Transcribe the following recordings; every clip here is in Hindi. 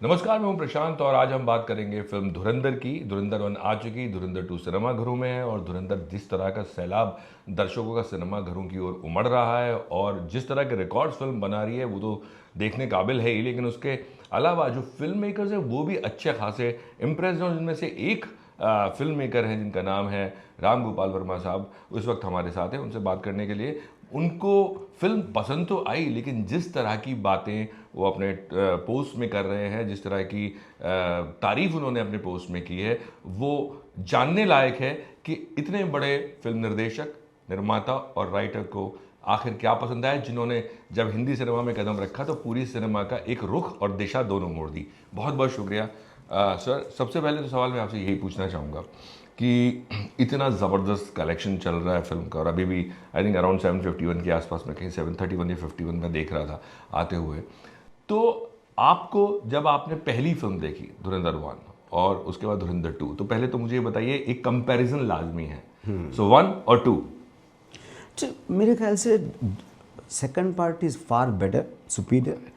नमस्कार, मैं हूं प्रशांत और आज हम बात करेंगे फिल्म धुरंधर की। धुरंधर 1 आ चुकी, धुरंधर 2 सिनेमाघरों में है और धुरंधर जिस तरह का सैलाब दर्शकों का सिनेमाघरों की ओर उमड़ रहा है और जिस तरह के रिकॉर्ड्स फिल्म बना रही है वो तो देखने काबिल है ही, लेकिन उसके अलावा जो फिल्म मेकर्स हैं वो भी अच्छे खासे इम्प्रेस हैं। जिनमें से एक फिल्म मेकर हैं जिनका नाम है राम गोपाल वर्मा साहब, उस वक्त हमारे साथ हैं। उनसे बात करने के लिए, उनको फिल्म पसंद तो आई लेकिन जिस तरह की बातें वो अपने पोस्ट में कर रहे हैं, जिस तरह की तारीफ उन्होंने अपने पोस्ट में की है, वो जानने लायक है कि इतने बड़े फिल्म निर्देशक, निर्माता और राइटर को आखिर क्या पसंद आया, जिन्होंने जब हिंदी सिनेमा में कदम रखा तो पूरी सिनेमा का एक रुख और दिशा दोनों मोड़ दी। बहुत बहुत शुक्रिया सर। सबसे पहले तो सवाल मैं आपसे यही पूछना चाहूँगा कि इतना ज़बरदस्त कलेक्शन चल रहा है फिल्म का और अभी भी आई थिंक अराउंड 751 के आसपास में, कहीं 731 या 51 में देख रहा था आते हुए। तो आपको जब आपने पहली फिल्म देखी धुरंधर 1 और उसके बाद धुरंधर 2, तो पहले तो मुझे ये बताइए, एक कंपैरिजन लाजमी है, सो 1 और 2। मेरे ख्याल से second part is far better, superior.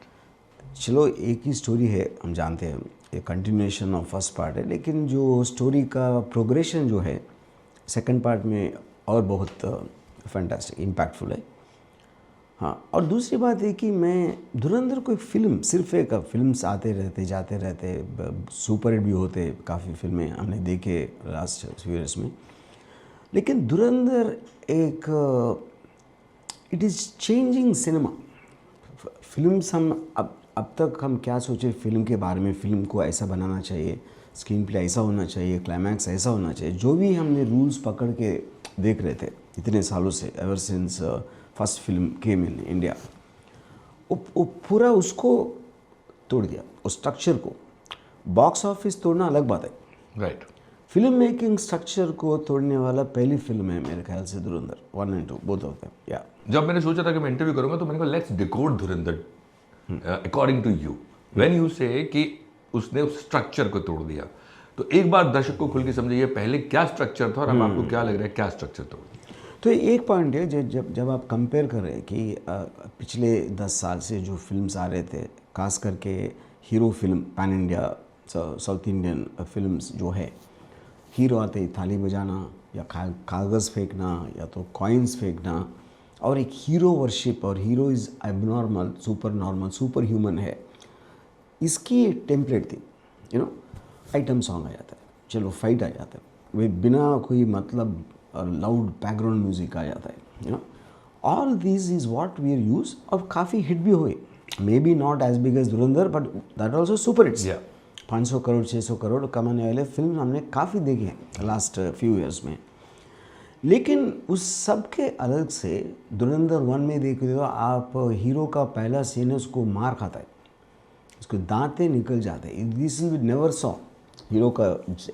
चलो एक ही स्टोरी है, हम जानते हैं ये कंटिन्यूएशन ऑफ फर्स्ट पार्ट है, लेकिन जो स्टोरी का प्रोग्रेशन जो है सेकंड पार्ट में और बहुत फैंटास्टिक इम्पैक्टफुल है। हाँ, और दूसरी बात है कि मैं धुरंधर को एक फ़िल्म, सिर्फ एक फिल्म्स आते रहते जाते रहते, सुपर हिट भी होते, काफ़ी फिल्में हमने देखे लास्ट फ्यू ईयर्स में, लेकिन धुरंधर एक it is changing cinema. Films हम अब तक हम क्या सोचे फिल्म के बारे में, फिल्म को ऐसा बनाना चाहिए, स्क्रीन प्ले ऐसा होना चाहिए, क्लाइमैक्स ऐसा होना चाहिए, जो भी हमने रूल्स पकड़ के देख रहे थे इतने सालों से, ever since first film came in India, वो पूरा उसको तोड़ दिया, उस स्ट्रक्चर को। बॉक्स ऑफिस तोड़ना अलग बात है, राइट। फिल्म मेकिंग स्ट्रक्चर को तोड़ने वाला पहली फिल्म है मेरे ख्याल से धुरंधर 1 और 2 बोथ ऑफ देम। या जब मैंने सोचा था कि मैं इंटरव्यू करूंगा तो मैंने कहा let's decode Dhurandhar according to you, when you say कि उसने उस स्ट्रक्चर को तोड़ दिया, तो एक बार दर्शक को खुल के समझिए पहले क्या स्ट्रक्चर था और अब आपको क्या लग रहा है क्या स्ट्रक्चर तोड़ दिया। तो एक पॉइंट है, जब जब आप कंपेयर कर रहे हैं कि पिछले 10 साल से जो फिल्म्स आ रहे थे, खास करके hero film pan India south Indian films जो है, हीरो आते ही थाली बजाना या कागज़ फेंकना या तो कॉइन्स फेंकना, और एक हीरो वर्शिप, और hero is abnormal, super normal, super human है, इसकी टेम्पलेट थी। आइटम सॉन्ग आ जाता है, चलो फाइट आ जाता है, वे बिना कोई मतलब लाउड बैकग्राउंड म्यूजिक आ जाता है। All this is what we are use, और काफ़ी हिट भी हुए, maybe not as big as Dhurandhar but that also super hits. 500 crore 600 crore कमाने वाले फिल्म हमने काफ़ी देखे हैं लास्ट फ्यू ईयर्स में। लेकिन उस सब के अलग से धुरंधर 1 में देख रहे हो आप, हीरो का पहला सीन है, उसको मार खाता है, उसके दांतें निकल जाते हैं। This is never saw hero का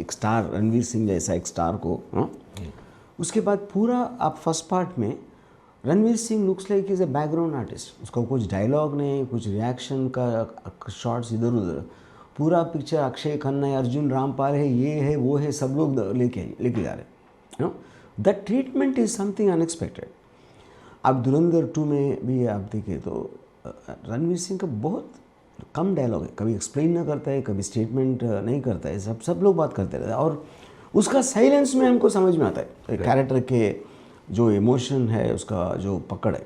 एक स्टार, रणवीर सिंह जैसा एक स्टार को। उसके बाद पूरा आप फर्स्ट पार्ट में Ranveer Singh looks like is a background artist, उसका कुछ डायलॉग नहीं, कुछ रिएक्शन का शॉट्स इधर उधर, पूरा पिक्चर अक्षय खन्ना है, अर्जुन रामपाल है, ये है वो है, सब लोग लेके जा रहे हैं। That treatment is something unexpected. आप धुरंधर 2 में भी आप देखें तो रणवीर सिंह का बहुत कम डायलॉग है, कभी एक्सप्लेन ना करता है, कभी स्टेटमेंट नहीं करता है, सब लोग बात करते रहते हैं, और उसका साइलेंस में हमको समझ में आता है कैरेक्टर के जो इमोशन है, उसका जो पकड़ है।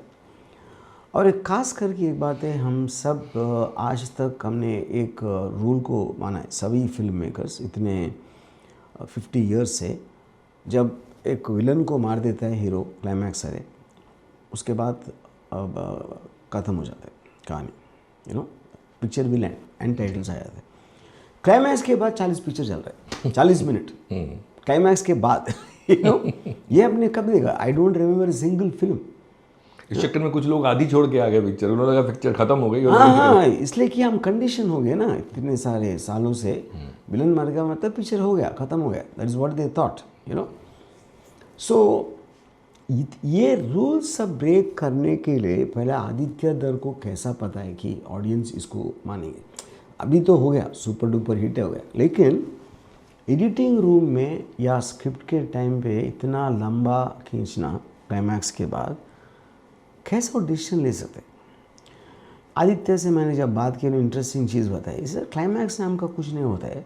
और एक खास करके एक बात है, हम सब आज तक हमने एक रूल को माना है, सभी फिल्म मेकर्स इतने 50 ईयर्स से, जब एक विलन को मार देता है हीरो क्लाइमैक्स है, उसके बाद अब ख़त्म हो जाता है कहानी, पिक्चर विल एंड टाइटल्स आ जाते हैं। क्लाइमैक्स के बाद 40 पिक्चर चल रहा है, 40 मिनट क्लाइमैक्स के बाद। ये आपने कब देखा? I don't remember single film. इस चक्कर में कुछ लोग आधी छोड़ के आ गए पिक्चर, उन्होंने कहा पिक्चर खत्म हो गई। हाँ, इसलिए कि हम कंडीशन हो गए ना इतने सारे सालों से, विलन मर गया मतलब पिक्चर हो गया, खत्म हो गया, that is what they thought. So ये रूल सब ब्रेक करने के लिए पहले आदित्य दर को कैसा पता है कि ऑडियंस इसको मानेंगे। अभी तो हो गया, सुपर डुपर हिट हो गया, लेकिन एडिटिंग रूम में या स्क्रिप्ट के टाइम पे इतना लंबा खींचना क्लाइमैक्स के बाद, कैसे वो डिसीजन ले सकते? आदित्य से मैंने जब बात की, इंटरेस्टिंग चीज़ बताई, इसे क्लाइमैक्स नाम का कुछ नहीं होता है।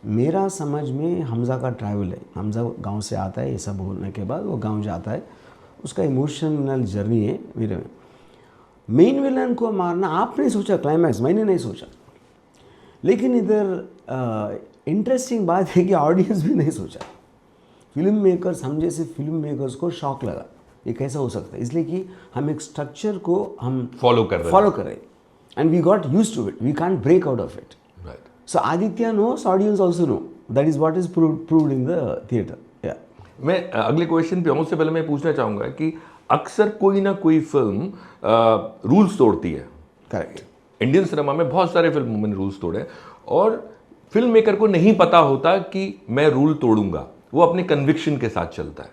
मेरा समझ में हमज़ा का ट्रैवल है। हमज़ा गांव से आता है, ये सब होने के बाद वो गांव जाता है, उसका इमोशनल जर्नी है। मेरे मेन विलन को मारना आपने सोचा क्लाइमैक्स, मैंने नहीं सोचा। लेकिन इधर इंटरेस्टिंग बात है कि ऑडियंस भी नहीं सोचा। फिल्म मेकर्स, हम जैसे फिल्म मेकर्स को शॉक लगा ये कैसा हो सकता है, इसलिए कि हम एक स्ट्रक्चर को हम फॉलो कर रहे and we got used to it, we can't break out of it. So Aditya knows, audience also know. That is what is proved in the theatre. Yeah. मैं अगले क्वेश्चन पे आऊँ उससे पहले मैं पूछना चाहूँगा कि अक्सर कोई ना कोई फिल्म रूल्स तोड़ती है। करेक्ट। इंडियन सिनेमा में बहुत सारे फिल्मों में रूल्स तोड़े और फिल्म मेकर को नहीं पता होता कि मैं रूल तोड़ूंगा, वो अपने कन्विक्शन के साथ चलता है।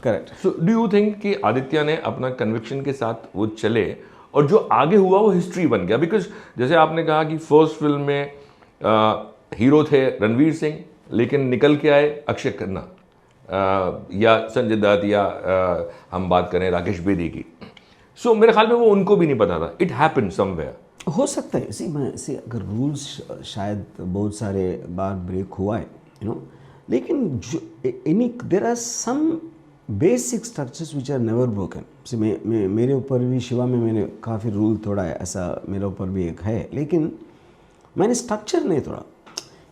Correct. So do you think कि आदित्य ने अपना कन्विक्शन के साथ वो चले और जो आगे हुआ वो हिस्ट्री बन गया? बिकॉज जैसे आपने कहा कि फर्स्ट फिल्म में हीरो थे रणवीर सिंह, लेकिन निकल के आए अक्षय खन्ना या संजय दत्त या हम बात करें राकेश बेदी की। सो मेरे ख्याल में वो उनको भी नहीं पता था। It happened somewhere. हो सकता है। अगर रूल्स शायद बहुत सारे बार ब्रेक हुआ है, लेकिन there are some basic structures which are never broken. मेरे ऊपर भी शिवा में मैंने काफ़ी रूल तोड़ा है, ऐसा मेरे ऊपर भी एक है, लेकिन मैंने स्ट्रक्चर नहीं तोड़ा।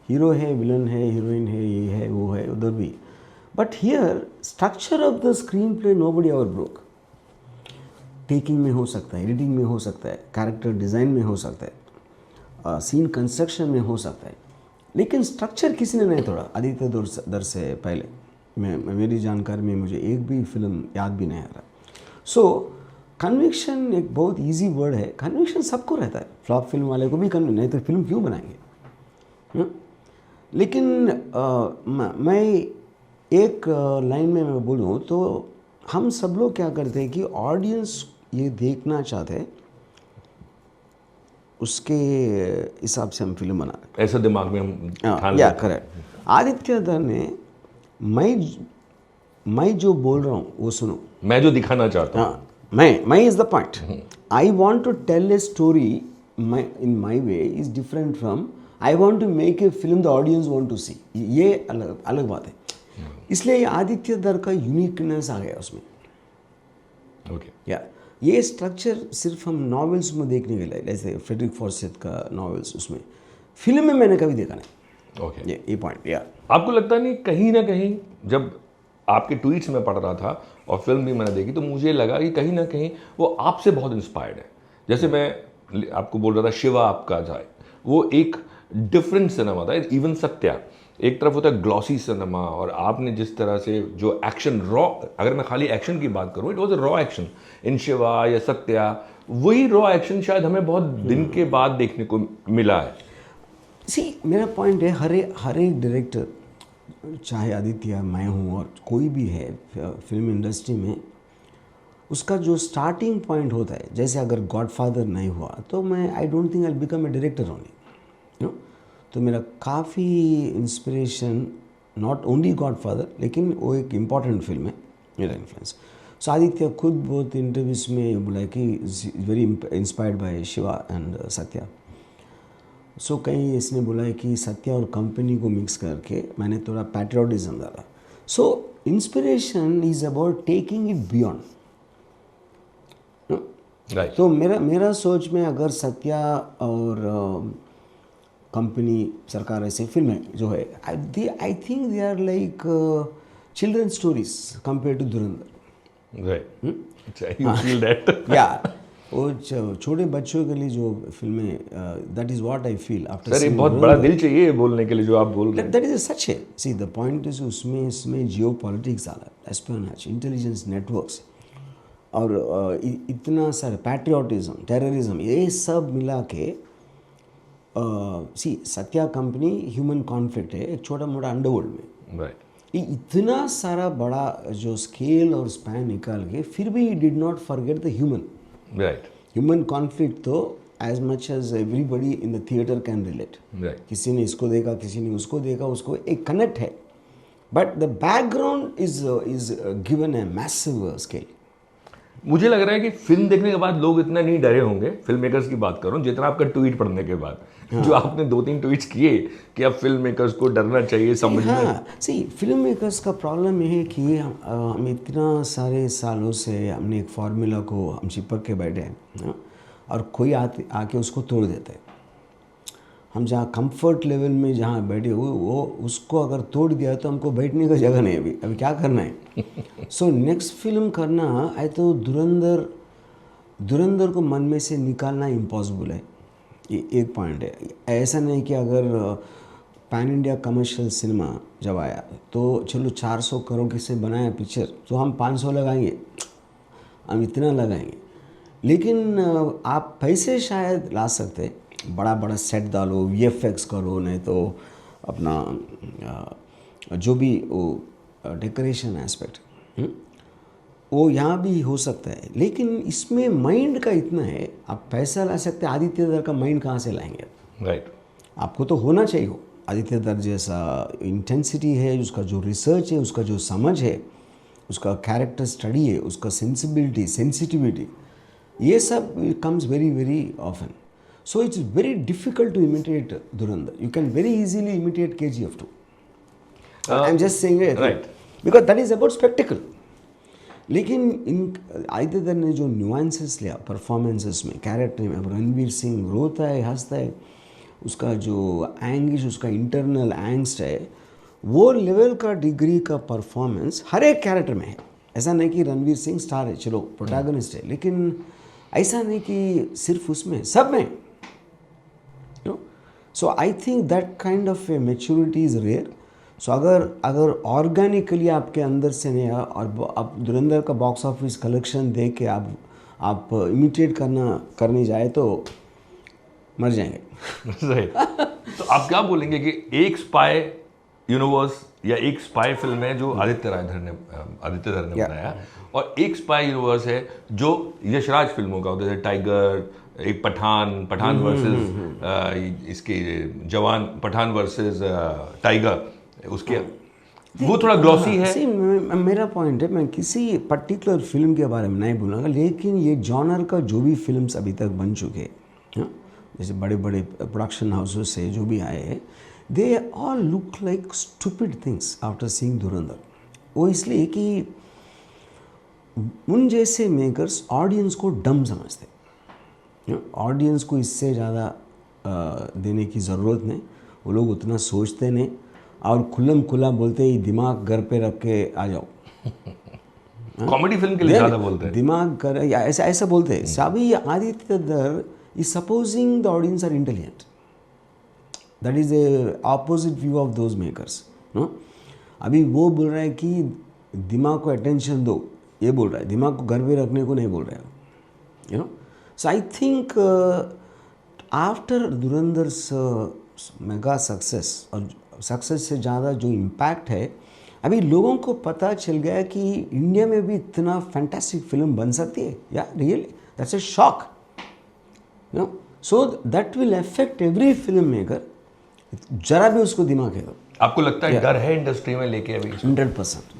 हीरो है, विलन है, हीरोइन है, ये है, वो है, उधर भी। But here structure of the screen play nobody ever broke. Taking में हो सकता है, एडिटिंग में हो सकता है, कैरेक्टर डिज़ाइन में हो सकता है, सीन कंस्ट्रक्शन में हो सकता है, लेकिन स्ट्रक्चर किसी ने नहीं तोड़ा। आदित्य दर से पहले मेरी जानकारी में मुझे एक भी फिल्म याद भी नहीं आ रहा। सो कन्विक्शन एक बहुत इजी वर्ड है। कन्विक्शन सबको रहता है, फ्लॉप फिल्म वाले को भी कन्विक्शन, नहीं तो फिल्म क्यों बनाएंगे? लेकिन मैं एक लाइन में मैं बोलूँ तो हम सब लोग क्या करते हैं कि ऑडियंस ये देखना चाहते हैं, उसके हिसाब से हम फिल्म बना रहे हैं। ऐसा दिमाग में हम ठान या करेक्ट। आदित्य दर ने मैं जो बोल रहा हूँ वो सुनो, मैं जो दिखाना चाहता हूँ, मैं is the point. I want to tell a story in my way is different from I want to make a film the audience want to see. ये अलग बात है। इसलिए आदित्य दर का यूनिकनेस आ गया उसमें। या ये स्ट्रक्चर सिर्फ हम नॉवेल्स में देखने के लिए, जैसे फ्रेडरिक फॉर्सिथ का नॉवेल्स, उसमें फिल्म में मैंने कभी देखा नहीं। ये पॉइंट। या आपको लगता नहीं ना कहीं जब आपके ट्वीट्स में पढ़ रहा था और फिल्म भी मैंने देखी तो मुझे लगा कि कहीं ना कहीं वो आपसे बहुत इंस्पायर्ड है? जैसे मैं आपको बोल रहा था शिवा आपका जाए, वो एक डिफरेंट सिनेमा था। इवन सत्या एक तरफ होता है ग्लॉसी सिनेमा, और आपने जिस तरह से जो एक्शन रॉ, अगर मैं खाली एक्शन की बात करूँ, it was a raw action in Shiva या सत्या। वही रॉ एक्शन शायद हमें बहुत दिन के बाद देखने को मिला है। मेरा पॉइंट है, हर एक डायरेक्टर, चाहे आदित्य, मैं हूँ और कोई भी है फिल्म इंडस्ट्री में, उसका जो स्टार्टिंग पॉइंट होता है, जैसे अगर गॉडफादर नहीं हुआ तो मैं I don't think I become a director only. तो मेरा काफ़ी इंस्पिरेशन नॉट ओनली गॉडफादर, लेकिन वो एक इम्पॉर्टेंट फिल्म है, मेरा इन्फ्लुएंस। सो आदित्य खुद बहुत इंटरव्यूज़ में बोला कि very inspired by Shiva and Satya. So कहीं इसने बोला है कि सत्या और कंपनी को मिक्स करके मैंने थोड़ा पैट्रियोटिज्म डाला। So inspiration is about taking it beyond. तो मेरा सोच में अगर सत्या और कंपनी, सरकार, ऐसे फिल्में जो है, I think they are like children stories compare to Dhurandhar. You feel that? Yeah. वो छोटे बच्चों के लिए जो फिल्में, that is what I feel after. Sir, ये बहुत बड़ा दिल चाहिए बोलने के लिए जो आप बोल रहे हैं। दैट इज सच है। सी द पॉइंट इज उसमें जियो पॉलिटिक्स आ रहा है, एस्पियोनेज, इंटेलिजेंस नेटवर्क्स, और इतना सारा पैट्रियोटिज्म, टेररिज्म, ये सब मिला के सी सत्या कंपनी ह्यूमन कॉन्फ्लिक्ट है एक छोटा मोटा अंडरवर्ल्ड में। राइट। ये इतना सारा बड़ा जो स्केल और स्पैन निकाल के फिर भी he did not forget the human. Right. Human conflict तो as much as everybody in the theatre can relate. किसी ने इसको देखा, किसी ने उसको देखा, उसको एक कनेक्ट है, but the background is given a massive scale. मुझे लग रहा है कि फिल्म देखने के बाद लोग इतना नहीं डरे होंगे, फिल्म मेकर्स की बात कर रहा हूँ, जितना आपका ट्वीट पढ़ने के बाद। जो आपने 2-3 ट्वीट्स किए कि अब फिल्म मेकर्स को डरना चाहिए समझना। हाँ, सी फिल्म मेकर्स का प्रॉब्लम ये है कि हम इतना सारे सालों से हमने एक फार्मूला को हम चिपक के बैठे हैं, हाँ, और कोई आके उसको तोड़ देता है। हम जहाँ कंफर्ट लेवल में जहाँ बैठे हुए वो उसको अगर तोड़ दिया तो हमको बैठने का जगह नहीं। अभी क्या करना है? सो नेक्स्ट फिल्म करना है तो धुरंधर को मन में से निकालना इम्पॉसिबल है। ये एक पॉइंट है। ऐसा नहीं कि अगर पैन इंडिया कमर्शियल सिनेमा जब आया तो चलो 400 करोड़ के से बनाया पिक्चर तो हम 500 लगाएंगे, हम इतना लगाएंगे, लेकिन आप पैसे शायद ला सकते, बड़ा बड़ा सेट डालो, VFX करो, नहीं तो अपना जो भी वो डेकोरेशन एस्पेक्ट वो यहाँ भी हो सकता है, लेकिन इसमें माइंड का इतना है। आप पैसा ला सकते, आदित्य दर का माइंड कहाँ से लाएंगे? राइट। आपको तो होना चाहिए हो आदित्य दर जैसा इंटेंसिटी है, उसका जो रिसर्च है, उसका जो समझ है, उसका कैरेक्टर स्टडी है, उसका सेंसिबिलिटी सेंसिटिविटी, ये सब comes very very often. So it's very difficult to imitate Dhurandhar. You can very easily imitate KGF too. I'm just saying it. Right. Because that is about spectacle. लेकिन इन आदित्य ने जो न्यूआंसेस लिया परफॉर्मेंसेस में, कैरेक्टर में, अब रणवीर सिंह रोता है, हंसता है, उसका जो एंगिश, उसका इंटरनल एंगस्ट है, वो लेवल का डिग्री का परफॉर्मेंस हर एक कैरेक्टर में है. ऐसा नहीं कि रणवीर सिंह स्टार है, चलो प्रोटैगनिस्ट है, लेकिन ऐसा नहीं कि सिर्फ उसमें, सब में. So I think that kind of a maturity is rare. So अगर ऑर्गेनिकली आपके अंदर से नहीं आया और आप धुरंधर का बॉक्स ऑफिस कलेक्शन देख के आप इमिटेट करने जाए तो मर जाएंगे. सही. तो आप क्या बोलेंगे कि एक स्पाई यूनिवर्स या एक स्पाई फिल्म है जो आदित्य धर ने बनाया, और एक स्पाई यूनिवर्स है जो यशराज फिल्मों का होता है, टाइगर, एक पठान वर्सेस इसके जवान, पठान वर्सेस टाइगर, उसके वो थोड़ा ग्लॉसी है. मेरा पॉइंट है, मैं किसी पर्टिकुलर फिल्म के बारे में नहीं बोलूँगा, लेकिन ये जॉनर का जो भी फिल्म्स अभी तक बन चुके हैं, जैसे बड़े बड़े प्रोडक्शन हाउसेस से जो भी आए हैं, they all look like stupid things after seeing धुरंधर. वो इसलिए कि उन जैसे मेकर्स ऑडियंस को डम समझते. ऑडियंस को इससे ज़्यादा देने की ज़रूरत नहीं, वो लोग उतना सोचते नहीं और खुल्लम खुला बोलते ही दिमाग घर पे रख के आ जाओ. कॉमेडी फिल्म के लिए ज़्यादा बोलते हैं, दिमाग घर, या ऐसा बोलते हैं. सभी Aditya Dhar is supposing the audience are intelligent. That is a opposite view of those makers. अभी वो बोल रहा है कि दिमाग को अटेंशन दो, ये बोल रहा है, दिमाग को घर पे रखने को नहीं बोल रहा है. So I think after Dhurandhar's mega success, और सक्सेस से ज़्यादा जो इम्पैक्ट है, अभी लोगों को पता चल गया कि इंडिया में भी इतना फैंटास्टिक फिल्म बन सकती है. या really that's a shock. So that will affect every film maker. जरा भी उसको दिमाग है. आपको लगता है डर है इंडस्ट्री में लेके अभी? 100%.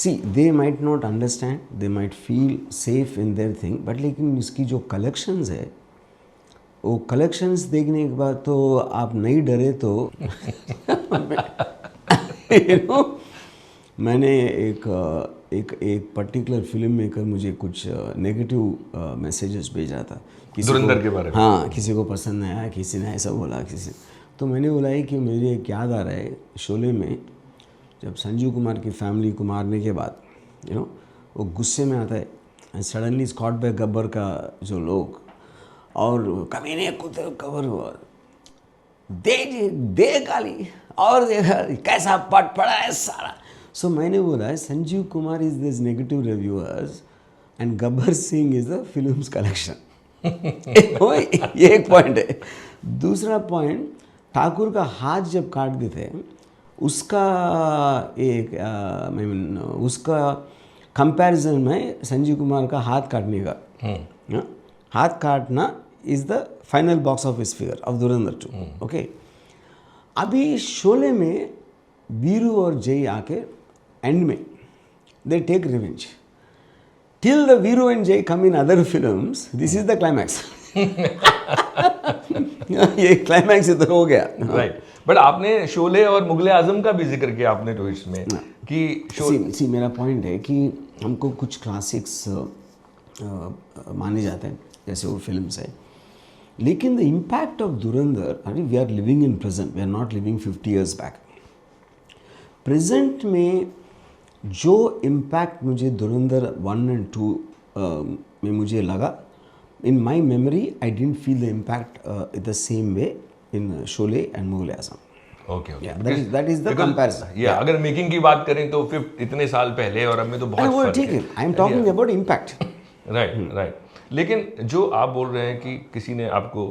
See, they might not understand, they might feel safe in their thing, but लेकिन इसकी जो कलेक्शंस है, वो कलेक्शंस देखने के बाद तो आप नहीं डरे तो मैंने एक पर्टिकुलर फिल्म मेकर मुझे कुछ नेगेटिव मैसेजेस भेजा था धुरंधर के बारे में. हाँ, किसी को पसंद नहीं आया, किसी ने ऐसा बोला, तो मैंने बोला है कि मुझे एक याद आ रहा है शोले में जब संजीव कुमार की फैमिली को मारने के बाद वो गुस्से में आता है, and suddenly scot back Gabbar का जो लोग और कमीने कुत्ते कवर हुआ, दे गाली और देखा कैसा पट पड़ा है सारा. सो मैंने बोला है Sanjeev Kumar is this negative reviewers and Gabbar Singh is the films collection. ये एक पॉइंट है. दूसरा पॉइंट, ठाकुर का हाथ जब काट देते उसका उसका कंपैरिजन में संजीव कुमार का हाथ काटने का, हाथ काटना is the final box office figure of Dhurandhar 2. Okay, अभी शोले में वीरू और जय आके एंड में they take revenge. till the Viru and Jay come in other films, this is the climax. ये क्लाइमैक्स इधर हो गया. राइट. बट आपने शोले और मुगले आजम का भी जिक्र किया आपने ट्वीट्स में कि सी मेरा पॉइंट है कि हमको कुछ क्लासिक्स माने जाते हैं जैसे वो फिल्म्स है, लेकिन द इम्पैक्ट ऑफ धुरंधर, अरे we are living in present, we are not living 50 years back. Present में जो इम्पैक्ट मुझे धुरंधर 1 and 2 में मुझे लगा, in my memory I didn't feel the impact the same way in Sholay and Mughal Azam. Okay. That is the comparison. या अगर मेकिंग की बात करें तो इतने साल पहले और अब में तो बहुत फर्क है. ठीक है, I am talking about impact. Right. लेकिन जो आप बोल रहे हैं कि किसी ने आपको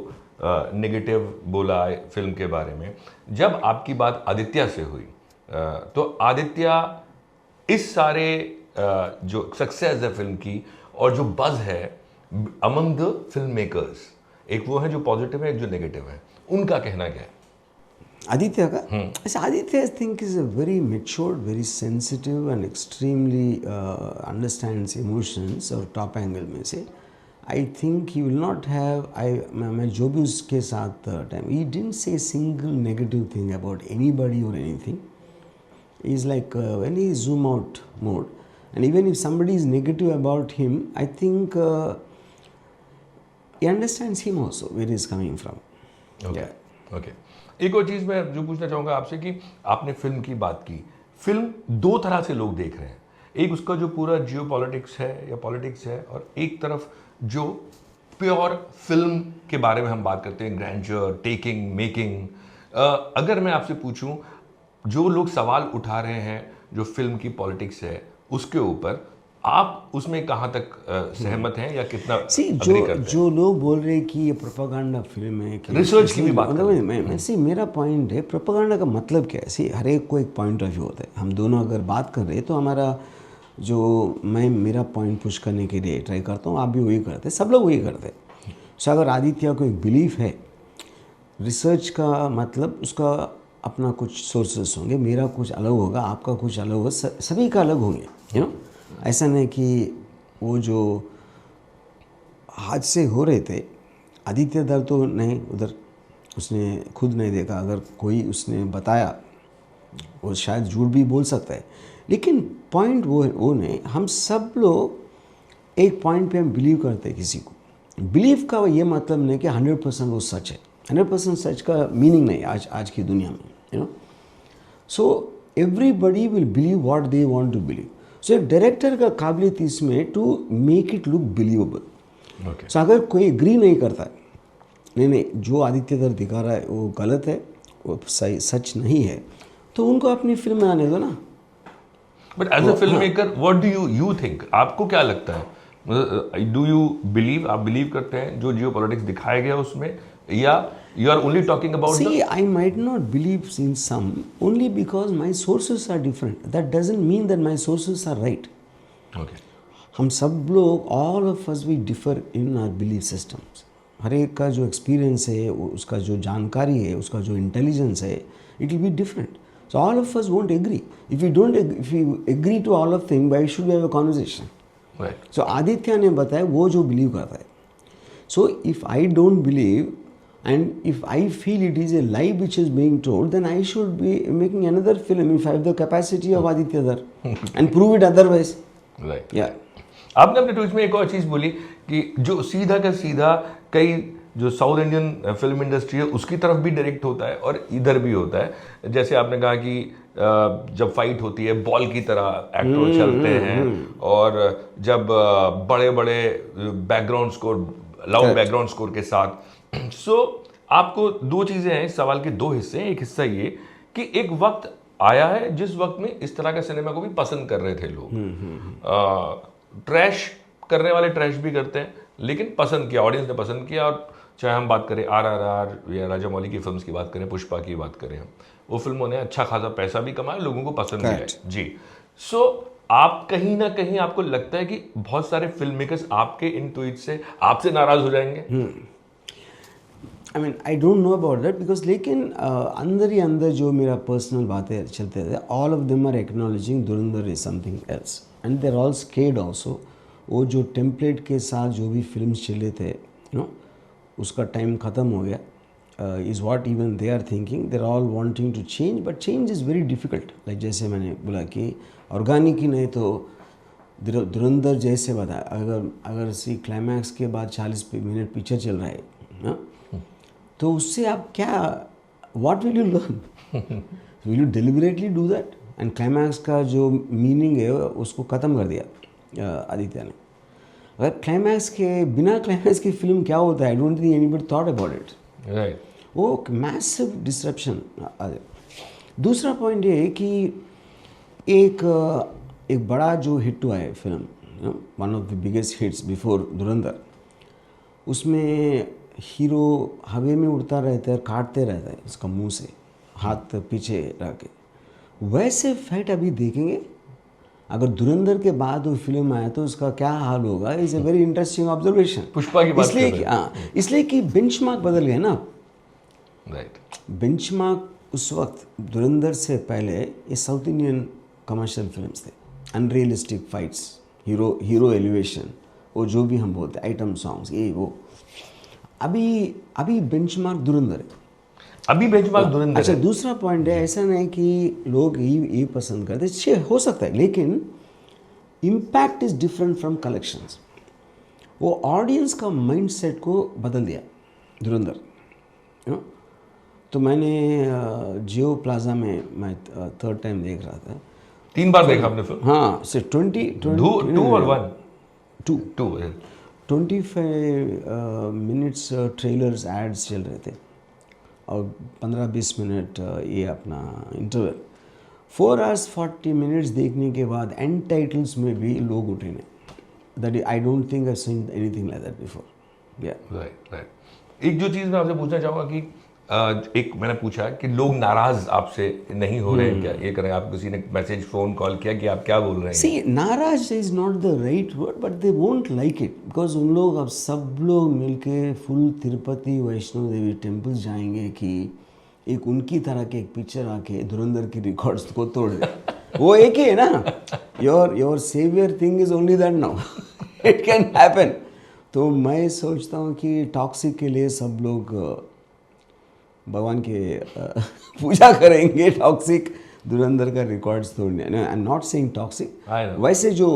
नेगेटिव बोला है फिल्म के बारे में, जब आपकी बात आदित्य से हुई तो आदित्य इस सारे जो सक्सेस है फिल्म की और जो बज है अमंग द फिल्म मेकर्स, एक वो है जो पॉजिटिव है, एक जो नेगेटिव है, उनका कहना क्या है? आदित्य का अच्छा, Aditya I think is a very matured, very sensitive and extremely understands emotions. और टॉप एंगल में से I think he will not have, मैं जो भी उसके साथ time, he didn't say single negative thing about anybody और anything. He is like when he zoom out mode, and even if somebody is negative about him, I think he understands him also where he is coming from. Okay. Okay. एक और चीज़ मैं जो पूछना चाहूँगा आपसे कि आपने फिल्म की बात की, फिल्म दो तरह से लोग देख रहे हैं. एक उसका जो पूरा जियो पॉलिटिक्स है या पॉलिटिक्स है, और एक तरफ जो प्योर फिल्म के बारे में हम बात करते हैं, ग्रैंडर, टेकिंग, मेकिंग. अगर मैं आपसे पूछूं, जो लोग सवाल उठा रहे हैं जो फिल्म की पॉलिटिक्स है उसके ऊपर, आप उसमें कहाँ तक सहमत हैं या कितना अग्री करते हैं? जो लोग बोल रहे हैं कि ये प्रोपेगेंडा फिल्म है, कि रिसर्च की भी बात करें, मैं मेरा पॉइंट है प्रोपेगेंडा का मतलब क्या है. हर एक को एक पॉइंट ऑफ व्यू होता है. हम दोनों अगर बात कर रहे हैं तो हमारा जो मैं मेरा पॉइंट पुश करने के लिए ट्राई करता हूँ, आप भी वही करते हैं, सब लोग वही करते हैं. सो अगर आदित्य को एक बिलीफ है, रिसर्च का मतलब उसका अपना कुछ सोर्सेस होंगे, मेरा कुछ अलग होगा, आपका कुछ अलग होगा, सभी का अलग होंगे. यू नो, ऐसा नहीं कि वो जो हादसे हो रहे थे, आदित्य दर तो नहीं, उधर उसने खुद नहीं देखा. अगर कोई उसने बताया वो शायद झूठ भी बोल सकता है, लेकिन पॉइंट वो नहीं. हम सब लोग एक पॉइंट पे हम बिलीव करते हैं किसी को. बिलीव का ये मतलब नहीं कि 100% वो सच है. 100% सच का मीनिंग नहीं आज की दुनिया में, you know. So everybody will believe what they want to believe. So एक डायरेक्टर का काबिलियत इसमें to make it look believable. So अगर कोई एग्री नहीं करता है, नहीं जो आदित्य दर दिखा रहा है वो गलत है, वो सही सच नहीं है, तो उनको अपनी फिल्म में आने दो ना. But as a film maker what do you think, आपको क्या लगता है? डू यू बिलीव, आप बिलीव करते हैं जो जियो पॉलिटिक्स दिखाया गया उसमें, या you are only talking about I might not believe in some only because my sources are different. That doesn't mean that my sources are right. Okay. हम सब लोग, all of us, we differ in our belief systems. हर एक का जो एक्सपीरियंस है, उसका जो जानकारी है, उसका जो इंटेलिजेंस है, it will be different. So all of us won't agree. If we agree to all of things, why should we have a conversation? Right. So Aditya ने बताया वो जो बिलीव करता है. So if I don't believe, and if I feel it is a lie which is being told, then I should be making another film if I have the capacity of Aditya Dar and prove it otherwise. Right. Yeah. आपने अपने ट्वीट में एक और चीज़ बोली कि जो सीधा का सीधा कई जो साउथ इंडियन फिल्म इंडस्ट्री है उसकी तरफ भी डायरेक्ट होता है और इधर भी होता है. जैसे आपने कहा कि जब फाइट होती है बॉल की तरह एक्टर चलते हैं, और जब बड़े बड़े background score, loud background score के साथ. सो आपको दो चीज़ें हैं, इस सवाल के दो हिस्से हैं. एक हिस्सा ये कि एक वक्त आया है जिस वक्त में इस तरह का सिनेमा को भी पसंद कर रहे थे लोग. ट्रैश करने वाले ट्रैश भी करते हैं, लेकिन पसंद किया, ऑडियंस ने पसंद किया. और चाहे हम बात करें RRR या राजा मौली की फिल्म्स की बात करें, पुष्पा की बात करें, हम वो फिल्मों ने अच्छा खासा पैसा भी कमाया, लोगों को पसंद भी है जी. सो आप कहीं ना कहीं आपको लगता है कि बहुत सारे फिल्म मेकर्स आपके इन ट्वीट से आपसे नाराज हो जाएंगे? I mean, I don't know about that because लेकिन अंदर ही अंदर जो मेरा पर्सनल बातें चलते थे, all of them are acknowledging Dhurandhar is something else and they're all scared also. वो जो टेम्पलेट के साथ जो भी फिल्म्स चले थे उसका टाइम ख़त्म हो गया. Is what even they are thinking. They are all wanting to change, but change is very difficult. Like जैसे मैंने बोला कि ऑर्गेनिक ही नहीं तो धुरंधर जैसे बताया, अगर सी क्लाइमैक्स के बाद 40 मिनट पिक्चर चल रहा है ना, तो उससे आप क्या, what will you learn? Will you deliberately do that? And climax का जो मीनिंग है उसको ख़त्म कर दिया आदित्य ने. अगर क्लाइमैक्स के बिना क्लाइमैक्स की फिल्म क्या होता है, आई don't think anybody thought about it. Right. वो मैसिव डिस्ट्रप्शन. दूसरा पॉइंट ये है कि एक बड़ा जो हिट हुआ है film, one of the biggest hits before धुरंधर, उसमें हीरो हवा में उड़ता रहता है, काटते रहता है उसका मुंह से, हाथ पीछे रख के. वैसे फाइट अभी देखेंगे. अगर धुरंधर के बाद वो फिल्म आया तो उसका क्या हाल होगा. Is a very interesting observation. Pushpa की बात इसलिए कि इसलिए कि बेंचमार्क बदल गया ना. राइट. बेंचमार्क उस वक्त धुरंधर से पहले ये साउथ इंडियन कमर्शियल फिल्म्स थे. अनरियलिस्टिक फाइट्स, हीरो एलिवेशन, वो जो भी हम बोलते आइटम सॉन्ग्स, ये वो. अभी बेंचमार्क धुरंधर है. अभी बेंचमार्क धुरंधर. अच्छा, दूसरा पॉइंट है, ऐसा नहीं कि लोग ये पसंद करते हैं, हो सकता है, लेकिन impact is different from collections. वो ऑडियंस का माइंडसेट को बदल दिया धुरंधर. तो मैंने जियो प्लाजा में मैं थर्ड टाइम देख रहा था. 3 बार देखा आपने फिल्म? हाँ, से 2 और 1? 2. 25 मिनट्स ट्रेलर्स एड्स चल रहे थे और 15-20 मिनट ये अपना इंटरवल. 4 hours 40 मिनट्स देखने के बाद एंड टाइटल्स में भी लोग उठे नहीं. That I don't think I seen anything like that before. या राइट. एक जो चीज़ मैं आपसे पूछना चाहूँगा कि एक मैंने पूछा कि लोग नाराज आपसे नहीं हो रहे हैं क्या, ये करें, आप किसी ने मैसेज फ़ोन कॉल किया कि आप क्या बोल रहे हैं? सी, नाराज is not the right word, but they won't like it because उन लोग अब सब लोग मिलके फुल तिरुपति वैष्णो देवी टेम्पल्स जाएंगे कि एक उनकी तरह के एक पिक्चर आके धुरंधर की रिकॉर्ड्स को तोड़ दे. वो एक ही है ना, your saviour thing is only that now. It can happen. तो मैं सोचता हूँ कि टॉक्सिक के लिए सब लोग भगवान के पूजा करेंगे. टॉक्सिक धुरंधर का रिकॉर्ड्स तोड़ने. I am not saying toxic, वैसे जो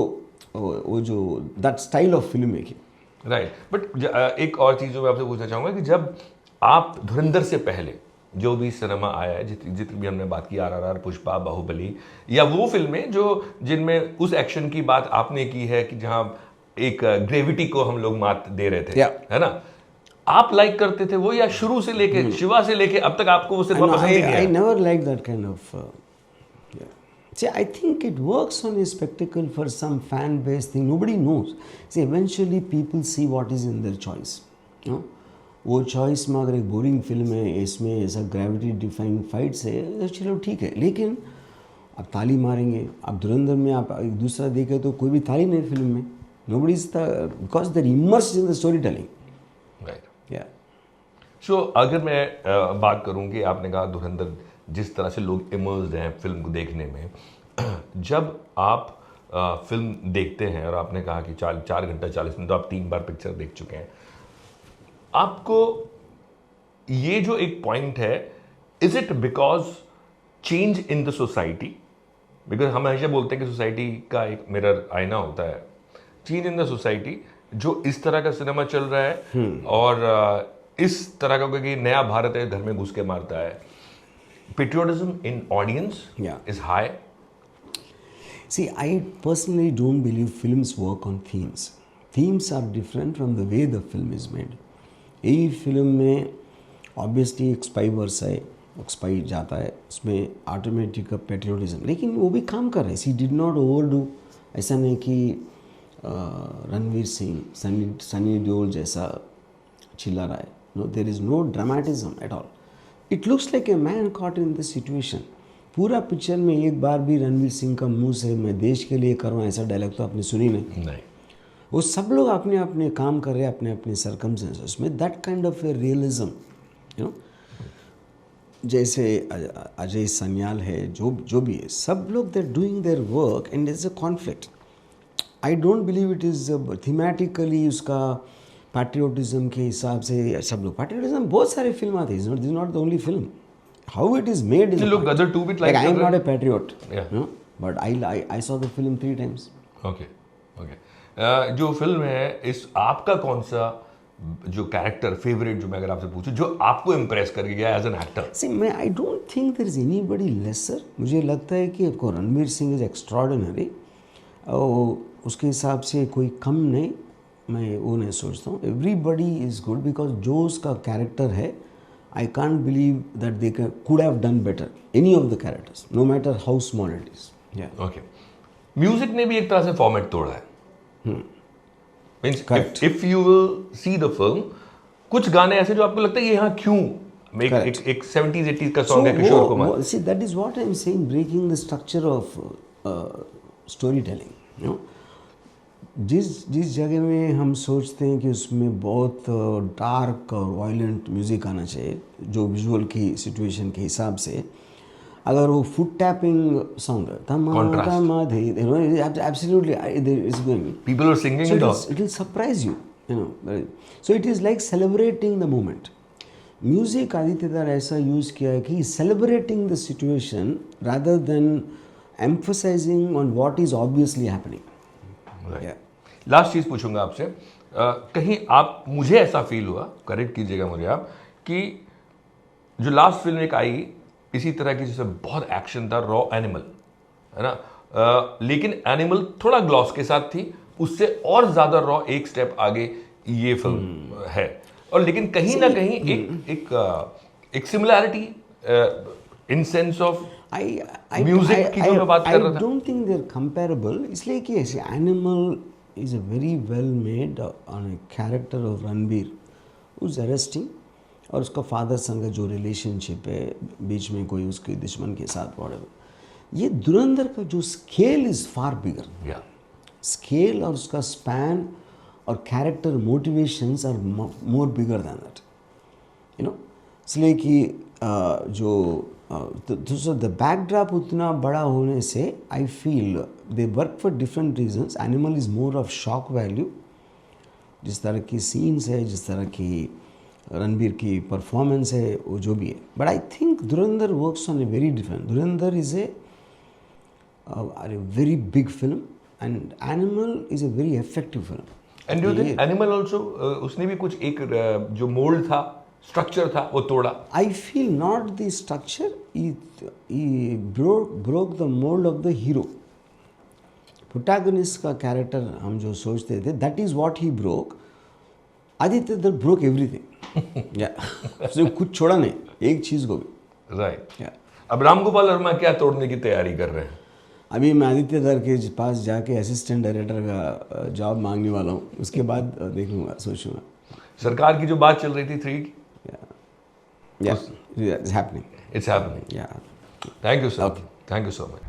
वो जो that style of film making. Right. But एक और चीज़ जो मैं आपसे पूछना चाहूँगा कि जब आप धुरंधर से पहले जो भी सिनेमा आया है, जितनी भी हमने बात की, RRR, पुष्पा, बाहुबली, या वो फिल्में जो जिनमें उस एक्शन की बात आपने की है कि जहाँ एक ग्रेविटी को हम लोग मात दे रहे थे, है ना, आप लाइक करते थे वो, या शुरू से लेके शिवा से लेके अब तक आपको वो सिनेमा पसंद नहीं आया? I never liked that kind of see, I think it works on a spectacle for some fan base thing. Nobody knows. See, eventually people see what is in their choice. वो चॉइस में अगर एक बोरिंग फिल्म है, इसमें ऐसा ग्रेविटी डिफाइंग फाइट्स है, तो चलो ठीक है, लेकिन आप ताली मारेंगे. आप धुरंधर में आप एक दूसरा देखे तो कोई भी ताली नहीं फिल्म में. Nobody is the, because they are immersed in the story telling. Right. So अगर मैं बात करूं कि आपने कहा धुरंधर जिस तरह से लोग इमर्स्ड हैं फिल्म को देखने में, जब आप फिल्म देखते हैं और आपने कहा कि 4 घंटा 40 मिनट, तो आप 3 बार पिक्चर देख चुके हैं, आपको ये जो एक पॉइंट है, is it because change in the society? Because हम हमेशा बोलते हैं कि सोसाइटी का एक मिरर, आईना होता है. चेंज इन द सोसाइटी, जो इस तरह का सिनेमा चल रहा है और इस तरह का कि नया भारत है, घर में घुस के मारता है. Patriotism in audience is high. See, I personally don't believe films work on themes. Themes are different from the way the film is made. यही फिल्म में ऑब्वियसली एक स्पाई वर्स है, स्पाई जाता है, उसमें ऑटोमेटिक पेट्रियोटिज्म, लेकिन वो भी काम कर रहे हैं. सी डिड नॉट ओवरडू. ऐसा नहीं कि रणवीर सिंह, सनी देओल जैसा चिल्ला रहा है. No, there is no dramatism at all. It looks like a man caught in this situation. पूरा पिक्चर में एक बार भी रणवीर सिंह का मुंह से मैं देश के लिए करूँ ऐसा डायलॉग तो आपने सुनी नहीं. वो सब लोग अपने अपने काम कर रहे हैं, अपने अपने सर्कमस्टेंसेस में. That kind of a realism, you know, जैसे अजय सन्याल है, जो भी है, सब लोग they are doing their work and it's a conflict. I don't believe it is thematically उसका पैट्रियोटिज्म के हिसाब से सब लोग पैट्रियोटिज्म बहुत सारे फिल्म आते हैं, this not the only film, how it is made is लोग गदर 2 भी like I am not a patriot Yeah. But I saw the film 3 times. Okay okay जो फिल्म है इस आपका कौन सा जो कैरेक्टर फेवरेट जो मैं अगर आपसे पूछूं जो आपको इम्प्रेस कर गया एज एन एक्टर? सी मैं I don't think there is anybody lesser. मुझे लगता है कि आपको रणवीर सिंह इज़ एक्स्ट्रॉर्डिनरी और उसके हिसाब से कोई कम नहीं, मैं वो नहीं सोचता हूँ. एवरीबडी इज़ गुड बिकॉज जो उसका कैरेक्टर है I can't believe that they could have done better any of the characters no matter how small it is. Okay music ने भी एक तरह से फॉर्मेट तोड़ा है. Means if you will see the film कुछ गाने ऐसे जो आपको लगता है ये यहाँ क्यों एक 70s 80s का सॉन्ग है Kishore Kumar. See, that is what I am saying, breaking the structure of storytelling. You know, जिस जगह में हम सोचते हैं कि उसमें बहुत डार्क और वायलेंट म्यूज़िक आना चाहिए जो विजुअल की सिचुएशन के हिसाब से, अगर वो फुट टैपिंग सॉन्ग है absolutely it's going. People are singing So it. it will surprise you, you know. So it is like celebrating the moment. Music Aditya Dhar ऐसा यूज़ किया है कि celebrating the situation rather than emphasizing on what is obviously happening. Right. Last चीज़ पूछूंगा आपसे, कहीं आप मुझे ऐसा फील हुआ, करेक्ट कीजिएगा मुझे आप, कि जो लास्ट फिल्म एक आई इसी तरह की जिसमें बहुत एक्शन था, रॉ एनिमल है ना, लेकिन एनिमल थोड़ा ग्लॉस के साथ थी, उससे और ज़्यादा रॉ एक स्टेप आगे ये फिल्म है, और लेकिन कहीं ना कहीं एक similarity in sense of music की जो मैं बात कर रहा था. I don't think they're comparable. इसलिए कि ऐसे animal is a very well made on a character of Ranbir who's arresting, और उसका फादर संग जो रिलेशनशिप है बीच में कोई उसके दुश्मन के साथ whatever. ये धुरंधर का जो scale is far bigger. Scale और उसका स्पैन और character motivations are more bigger than that, you know. इसलिए कि जो द बैकड्रॉप उतना बड़ा होने से I feel they work for different reasons. Animal is more of shock value, जिस तरह की सीन्स है, जिस तरह की रणबीर की परफॉर्मेंस है, वो जो भी है. But I think Dhurandhar works on a very different. Dhurandhar is a very big film and Animal is a very effective film. And do you think Animal also उसने भी कुछ एक जो मोल्ड था, स्ट्रक्चर था, वो तोड़ा? I feel not the structure, he broke the mold of the hero. Protagonist का कैरेक्टर हम जो सोचते थे, that is what he broke. Aditya Dutt broke everything. या उसने कुछ छोड़ा नहीं, एक चीज़ को भी. राइट. अब राम गोपाल वर्मा क्या तोड़ने की तैयारी कर रहे हैं? अभी मैं आदित्य दत्त के पास जाके असिस्टेंट डायरेक्टर का जॉब मांगने वाला हूँ, उसके बाद देखूंगा, सोचूंगा. सरकार की जो बात चल रही थी 3 की, it's happening. It's happening. Yeah. Thank you, sir. Thank you so much.